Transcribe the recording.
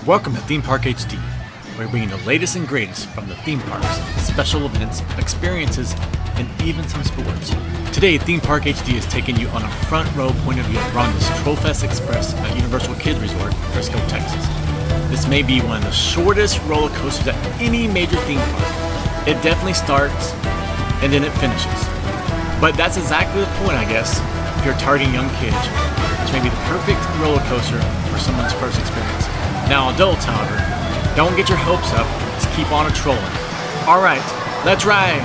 Welcome to Theme Park HD. We're bringing the latest and greatest from the theme parks, special events, experiences, and even some sports. Today, Theme Park HD is taking you on a front row point of view of Rhonda's TrollsFest Express at Universal Kids Resort, Frisco, Texas. This may be one of the shortest roller coasters at any major theme park. It definitely starts and then it finishes. But that's exactly the point, I guess, if you're targeting young kids. This may be the perfect roller coaster for someone's first experience. Now, adults, however, don't get your hopes up. Just keep on a trolling. All right, let's ride.